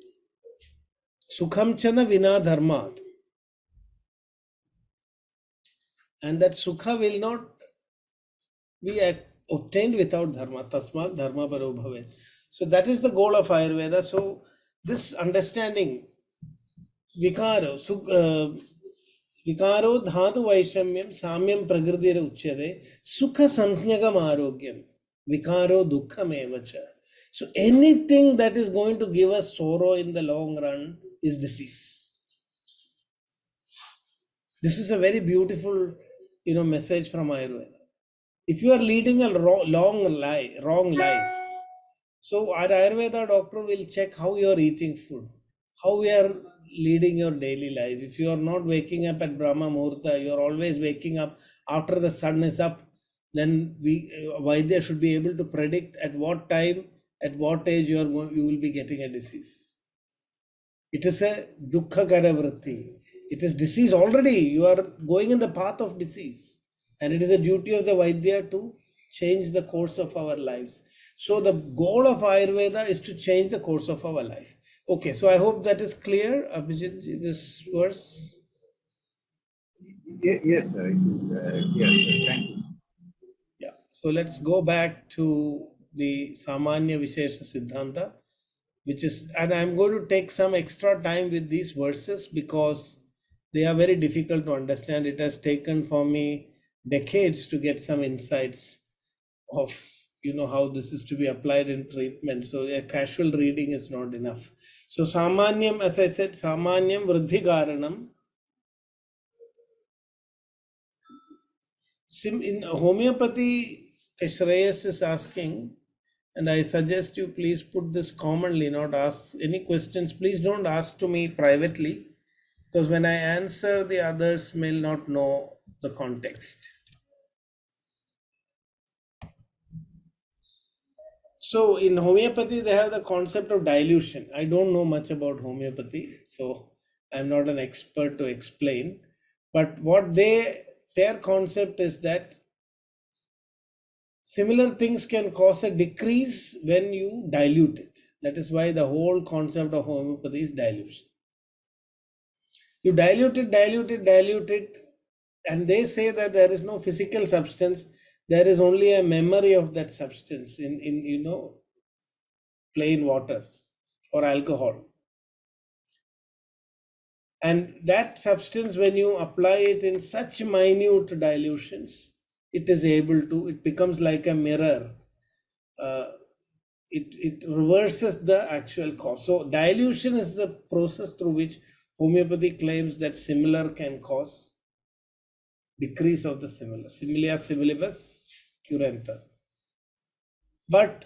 Sukham chana vina dharmat. And that sukha will not be obtained without dharma. Tasmat dharma paro bhavet. So that is the goal of Ayurveda. So this understanding, vikaro, विकारो धातु वैषम्यम साम्यम प्रकृतिर उच्यते सुख संज्ञकम आरोग्यम विकारो दुःखमेव च. So anything that is going to give us sorrow in the long run is disease. This is a very beautiful, message from Ayurveda. If you are leading a wrong life, so our Ayurveda doctor will check how you are eating food, how we are leading your daily life. If you are not waking up at Brahma Muhurta, you are always waking up after the sun is up, then Vaidya should be able to predict at what time, at what age you will be getting a disease. It is a dukkha kara vritti. It is disease already. You are going in the path of disease. And it is a duty of the Vaidya to change the course of our lives. So the goal of Ayurveda is to change the course of our life. Okay, so I hope that is clear, Abhijit, this verse. Yes, sir. Yes, sir. Thank you. Yeah, so let's go back to the Samanya Vishesha Siddhanta, which is, and I'm going to take some extra time with these verses because they are very difficult to understand. It has taken for me decades to get some insights of how this is to be applied in treatment. So a casual reading is not enough. So Samanyam, as I said, Samanyam Vruddhi Karanam. In homeopathy, Kashreyas is asking, and I suggest you please put this commonly, not ask any questions. Please don't ask to me privately, because when I answer, the others may not know the context. So in homeopathy, they have the concept of dilution. I don't know much about homeopathy, so I'm not an expert to explain. But what their concept is that similar things can cause a decrease when you dilute it. That is why the whole concept of homeopathy is dilution. You dilute it, and they say that there is no physical substance. There is only a memory of that substance in plain water or alcohol. And that substance, when you apply it in such minute dilutions, it becomes like a mirror. It reverses the actual cause. So dilution is the process through which homeopathy claims that similar can cause decrease of the similar. Similia similibus curantur. But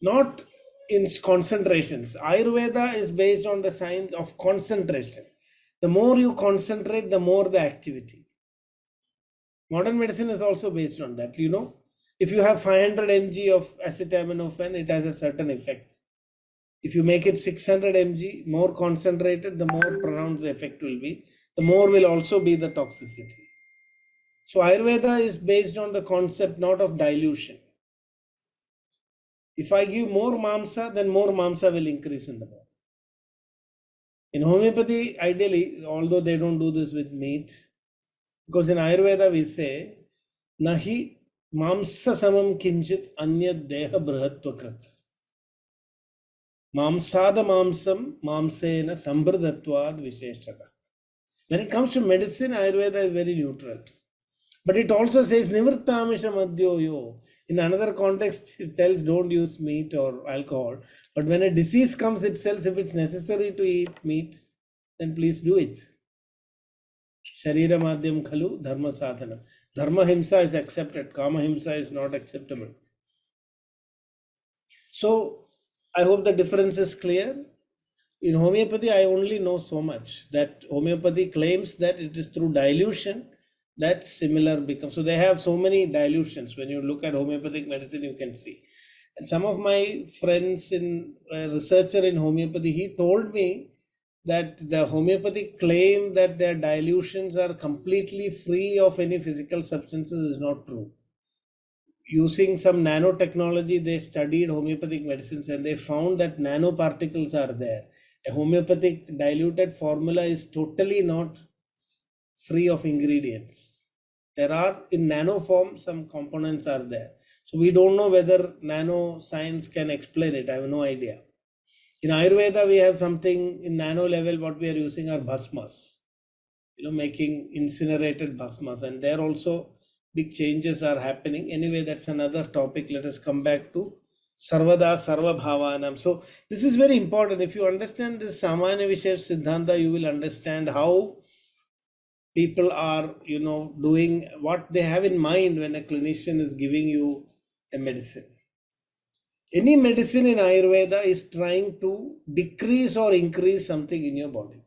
not in concentrations. Ayurveda is based on the science of concentration. The more you concentrate, the more the activity. Modern medicine is also based on that. If you have 500 mg of acetaminophen, it has a certain effect. If you make it 600 mg, more concentrated, the more pronounced the effect will be. The more will also be the toxicity. So Ayurveda is based on the concept not of dilution. If I give more mamsa, then more mamsa will increase in the body. In homeopathy, ideally, although they don't do this with meat, because in Ayurveda we say, nahi mamsa samam kinchit anyad deha brihatva krat. Mamsada mamsam mamsena sambridhatvad visheshata. When it comes to medicine, Ayurveda is very neutral. But it also says nivrittamisha madhyoyo. In another context, it tells don't use meat or alcohol. But when a disease comes, it tells if it's necessary to eat meat, then please do it. Sharira madhyam khalu dharma sadhana. Dharma himsa is accepted, kama himsa is not acceptable. So I hope the difference is clear. In homeopathy, I only know so much that homeopathy claims that it is through dilution that similar becomes. So they have so many dilutions. When you look at homeopathic medicine, you can see. And some of my friends in researcher in homeopathy, he told me that the homeopathic claim that their dilutions are completely free of any physical substances is not true. Using some nanotechnology, they studied homeopathic medicines and they found that nanoparticles are there. A homeopathic diluted formula is totally not free of ingredients. There are in nano form, some components are there. So we don't know whether nano science can explain it. I have no idea. In Ayurveda, we have something in nano level. What we are using are bhasmas, making incinerated bhasmas, and there also big changes are happening. Anyway, that's another topic. Let us come back to Sarvada Sarva Bhavanam. So this is very important. If you understand this Samanya Vishesh Siddhanta, you will understand how people are, doing what they have in mind when a clinician is giving you a medicine. Any medicine in Ayurveda is trying to decrease or increase something in your body.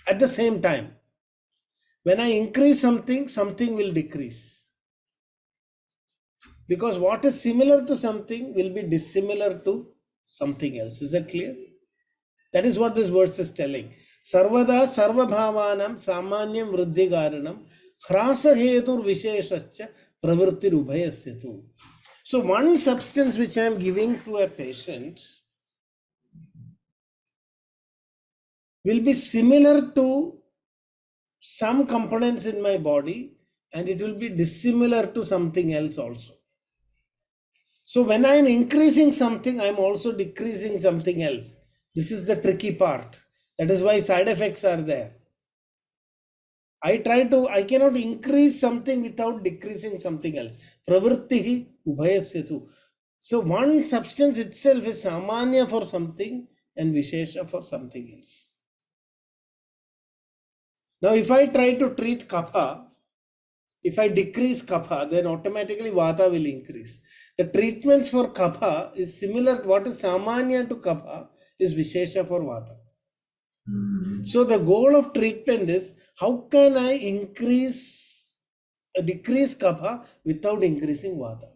At the same time, when I increase something, something will decrease. Because what is similar to something will be dissimilar to something else. Is that clear? That is what this verse is telling. Sarvada sarva bhavanam samanyam vriddhi karanam hrasa hetur visheshascha pravritti ubhayasyatu. So one substance which I am giving to a patient will be similar to some components in my body, and it will be dissimilar to something else also. So when I am increasing something, I am also decreasing something else. This is the tricky part. That is why side effects are there. I cannot increase something without decreasing something else. Pravrittihi ubhayasyatu. So one substance itself is samanya for something and vishesha for something else. Now if I try to treat kapha, if I decrease kapha, then automatically vata will increase. The treatments for kapha is similar. What is samanya to kapha is vishesha for vata. So the goal of treatment is how can I decrease kapha without increasing vata.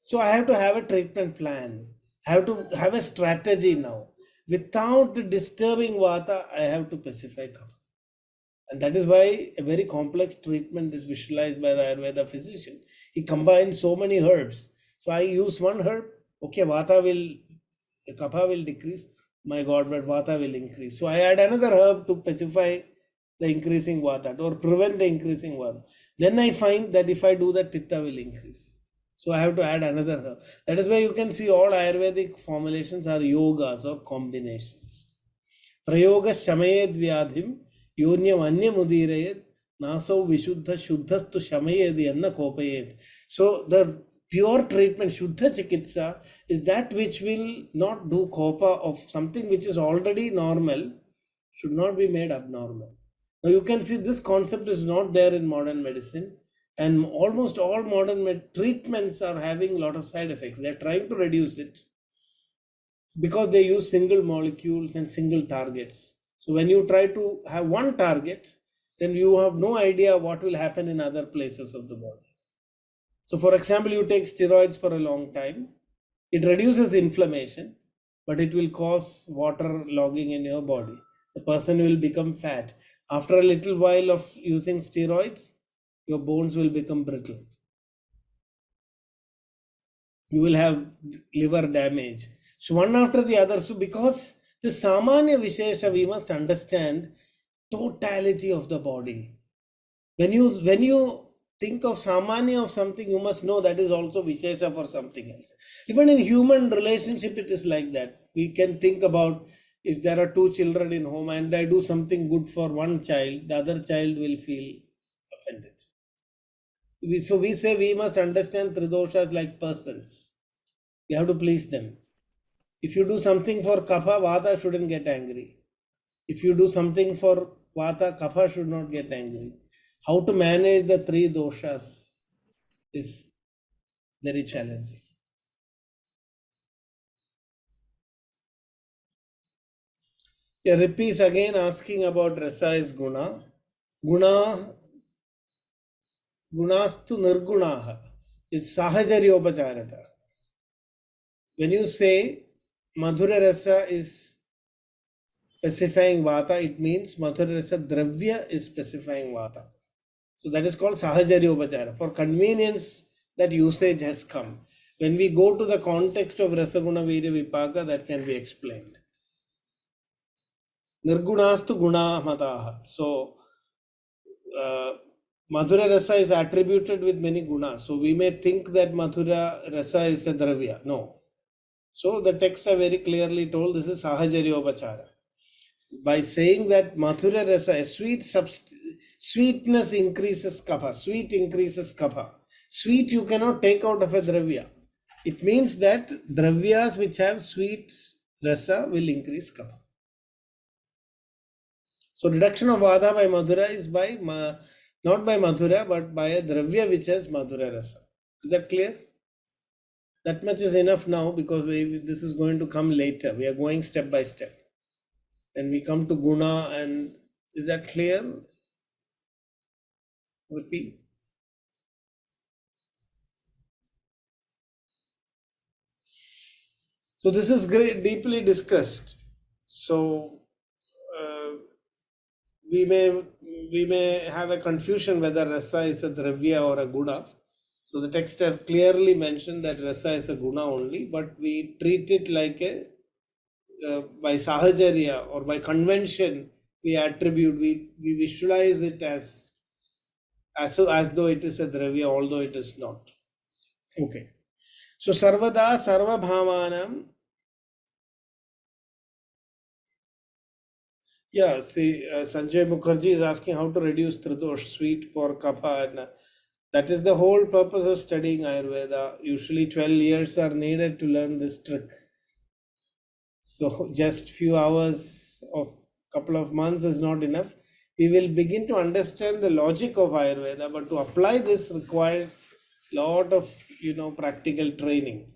So I have to have a treatment plan. I have to have a strategy now. Without disturbing vata, I have to pacify kapha. And that is why a very complex treatment is visualized by the Ayurveda physician. He combines so many herbs. So I use one herb, okay, kapha will decrease. My God, but vata will increase. So I add another herb to pacify the increasing vata or prevent the increasing vata. Then I find that if I do that, pitta will increase. So I have to add another herb. That is why you can see all Ayurvedic formulations are yogas or combinations. Prayoga shamayed vyadhim yonyam anyam udirayed naso vishuddha shuddhastu shamayed anna kopayed. So the pure treatment, Shuddha Chikitsa, is that which will not do kopa of something which is already normal, should not be made abnormal. Now you can see this concept is not there in modern medicine, and almost all modern treatments are having a lot of side effects. They're trying to reduce it because they use single molecules and single targets. So when you try to have one target, then you have no idea what will happen in other places of the body. So for example, you take steroids for a long time, it reduces inflammation, but it will cause water logging in your body. The person will become fat. After a little while of using steroids, your bones will become brittle. You will have liver damage. So one after the other. So because the Samanya Vishesha, we must understand totality of the body. When you think of Samanya of something, you must know that is also Vishesha for something else. Even in human relationship, it is like that. We can think about if there are two children in home and I do something good for one child, the other child will feel offended. So we say we must understand Tridoshas like persons. We have to please them. If you do something for kapha, vata shouldn't get angry. If you do something for vata, kapha should not get angry. How to manage the three doshas is very challenging. Yeah, Ripi is again asking about rasa is guna. Guna, gunastu nirgunaha is sahajaryopacharata. When you say madhura rasa is specifying vata, it means madhura rasa dravya is specifying vata. So that is called sahajaryopachara. For convenience, that usage has come. When we go to the context of rasaguna virya vipaka, that can be explained. Nirgunastu guna mataha. So Madhura rasa is attributed with many gunas. So we may think that Madhura rasa is a dravya. No. So the texts are very clearly told this is sahajaryopachara. By saying that Madhura rasa, a sweetness increases kapha, sweet increases kapha. Sweet you cannot take out of a dravya. It means that dravyas which have sweet rasa will increase kapha. So reduction of vata by madhura is by not by madhura but by a dravya which has madhura rasa. Is that clear? That much is enough now because this is going to come later. We are going step by step. Then we come to guna, and is that clear? Repeat. So this is great, deeply discussed. So we may have a confusion whether rasa is a dravya or a guna. So the text have clearly mentioned that rasa is a guna only, but we treat it like a by sahajarya or by convention. We attribute, we visualize it as though it is a dravya, although it is not. Okay. So sarvada sarva bhavanam. Yeah, see, Sanjay Mukherjee is asking how to reduce tridosh, sweet for kapha, and that is the whole purpose of studying Ayurveda. Usually 12 years are needed to learn this trick. So just few hours of couple of months is not enough. We will begin to understand the logic of Ayurveda, but to apply this requires lot of practical training.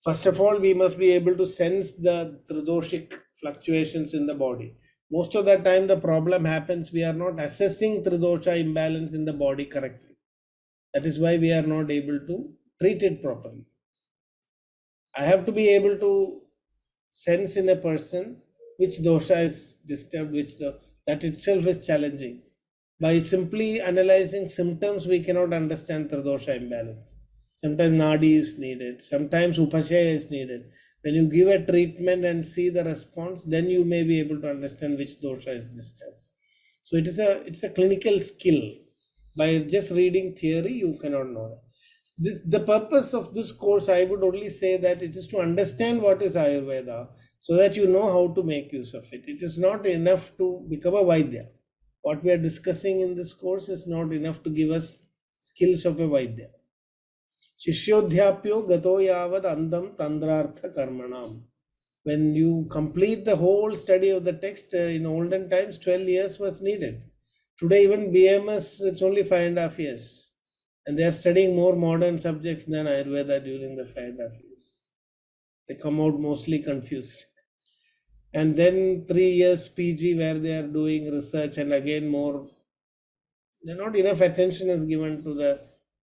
First of all, we must be able to sense the tridoshic fluctuations in the body. Most of the time, the problem happens we are not assessing tridosha imbalance in the body correctly. That is why we are not able to treat it properly. I have to be able to sense in a person which dosha is disturbed, that itself is challenging. By simply analyzing symptoms, we cannot understand tridosha imbalance. Sometimes nadi is needed, sometimes upashaya is needed. When you give a treatment and see the response, then you may be able to understand which dosha is disturbed. So it's a clinical skill. By just reading theory, you cannot know that. The purpose of this course, I would only say that it is to understand what is Ayurveda so that you know how to make use of it. It is not enough to become a Vaidya. What we are discussing in this course is not enough to give us skills of a Vaidya. Shishyodhyapyo gato yavad andam tandrartha karmanam. When you complete the whole study of the text, in olden times, 12 years was needed. Today, even BMS, it's only 5.5 years. And they are studying more modern subjects than Ayurveda during the 5.5 years. They come out mostly confused. And then 3 years PG where they are doing research, and again more. Not enough attention is given to the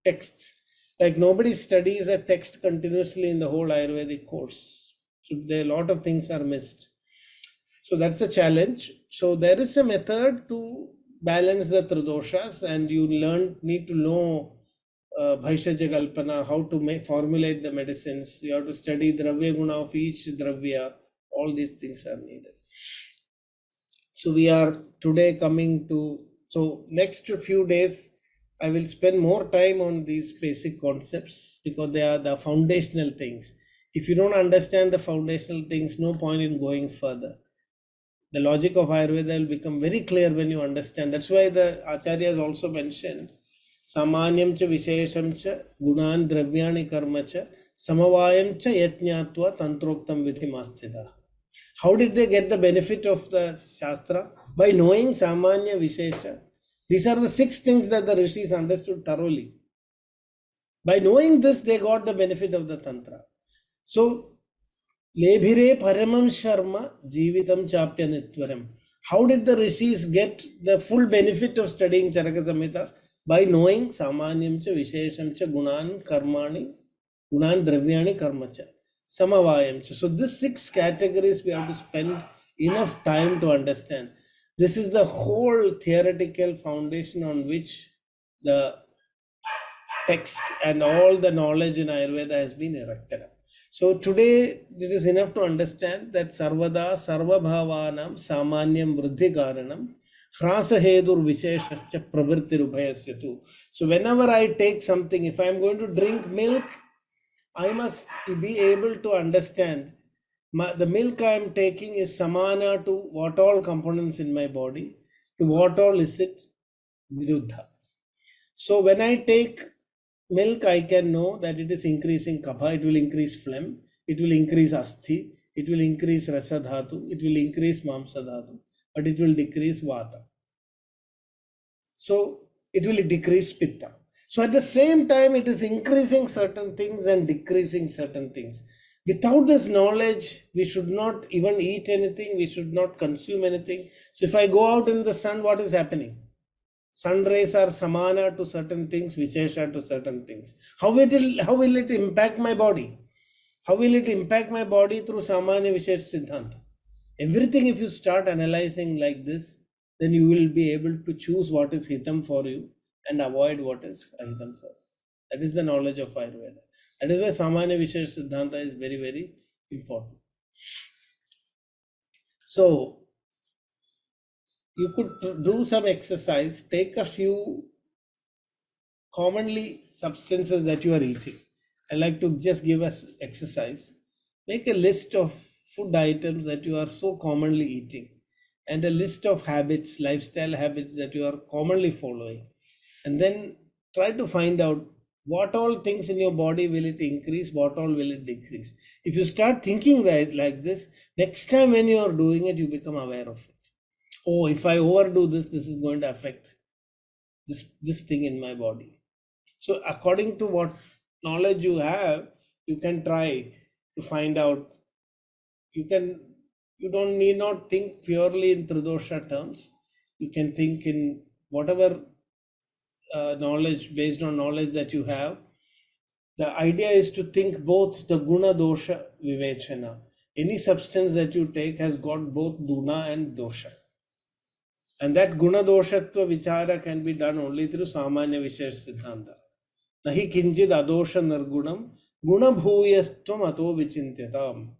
texts. Like nobody studies a text continuously in the whole Ayurvedic course. So there a lot of things are missed. So that's a challenge. So there is a method to balance the tridoshas, and you need to know Bhaishaja Kalpana, how to formulate the medicines. You have to study Dravya Guna of each Dravya. All these things are needed. So we are today coming to, so next few days, I will spend more time on these basic concepts because they are the foundational things. If you don't understand the foundational things, no point in going further. The logic of Ayurveda will become very clear when you understand. That's why the Acharyas also mentioned Samanyam cha vishesham cha gunan dravyani karma cha samavayam cha yatnyatva tantroktam vidhimastita. How did they get the benefit of the Shastra? By knowing Samanya Vishesha. These are the 6 things that the rishis understood thoroughly. By knowing this, they got the benefit of the Tantra. So, Lebhire Paramam Sharma Jivitam Chapya Nitvaram. How did the rishis get the full benefit of studying Caraka-Saṁhitā? By knowing Samanyam cha Vishesham cha Gunan Karmani, Gunan Dravyani Karma cha Samavayam cha. So these 6 categories we have to spend enough time to understand. This is the whole theoretical foundation on which the text and all the knowledge in Ayurveda has been erected up. So today it is enough to understand that Sarvada Sarva Bhavanam Samanyam Vriddhi Karanam Hrasa Hedur Visheshascha Pravritti Rubhayasya tu. So whenever I take something, if I am going to drink milk, I must be able to understand the milk I am taking is samana to what all components in my body, to what all is it viruddha. So when I take milk, I can know that it is increasing kapha, it will increase phlegm, it will increase asthi, it will increase rasa dhatu, it will increase mamsa dhatu, but it will decrease vata. So it will decrease pitta. So at the same time, it is increasing certain things and decreasing certain things. Without this knowledge, we should not even eat anything, we should not consume anything. So if I go out in the sun, what is happening? Sun rays are samana to certain things, vishesha to certain things. How will it impact my body? How will it impact my body through samanya vishesh siddhanta? Everything, if you start analyzing like this, then you will be able to choose what is hitam for you and avoid what is ahitam for you. That is the knowledge of Ayurveda. That is why samanya vishesh siddhanta is very, very important. So you could do some exercise, take a few commonly substances that you are eating. I like to just give us exercise. Make a list of food items that you are so commonly eating and a list of habits, lifestyle habits that you are commonly following. And then try to find out what all things in your body will it increase, what all will it decrease. If you start thinking like this, next time when you are doing it, you become aware of it. Oh, if I overdo this, this is going to affect this thing in my body. So according to what knowledge you have, you can try to find out. You need not think purely in Tridosha terms. You can think in whatever knowledge, based on knowledge that you have. The idea is to think both the guna dosha vivechana. Any substance that you take has got both guna and dosha. And that guna doshatva vichara can be done only through samanya vishesh siddhanta. Nahi kinchid adosha nirgunam guna bhuyastvam ato vichintyatam.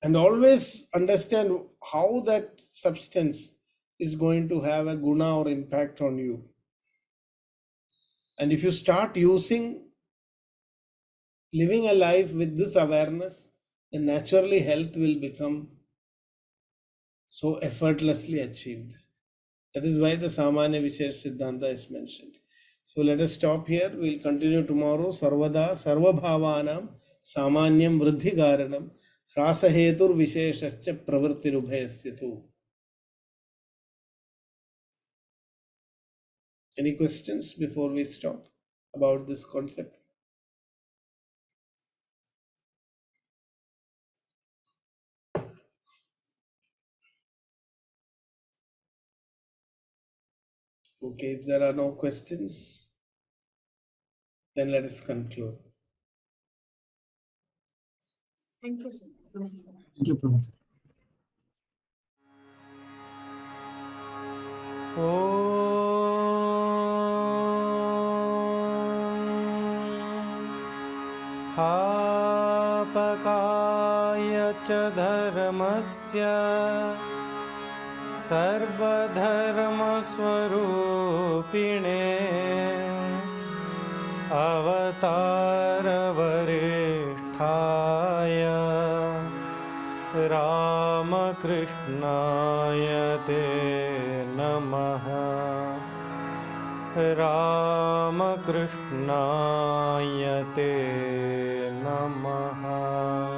And always understand how that substance is going to have a guna or impact on you. And if you start living a life with this awareness, then naturally health will become so effortlessly achieved. That is why the Samanya Vishesh Siddhanta is mentioned. So let us stop here. We'll continue tomorrow. Sarvada Sarva Bhavanam Samanyam Vriddhi Karanam Hrasa Hetur Visheshascha Pravritti Rubhayasya tu. Any questions before we stop about this concept? Okay, if there are no questions, then let us conclude. Thank you, sir. Namaste. Thank you, Professor. स्थापकाय च धर्मस्य सर्वधर्मस्वरूपिणे अवतारवरिष्ठाय रामकृष्णाय ते नमः। रामकृष्णाय ते नमः।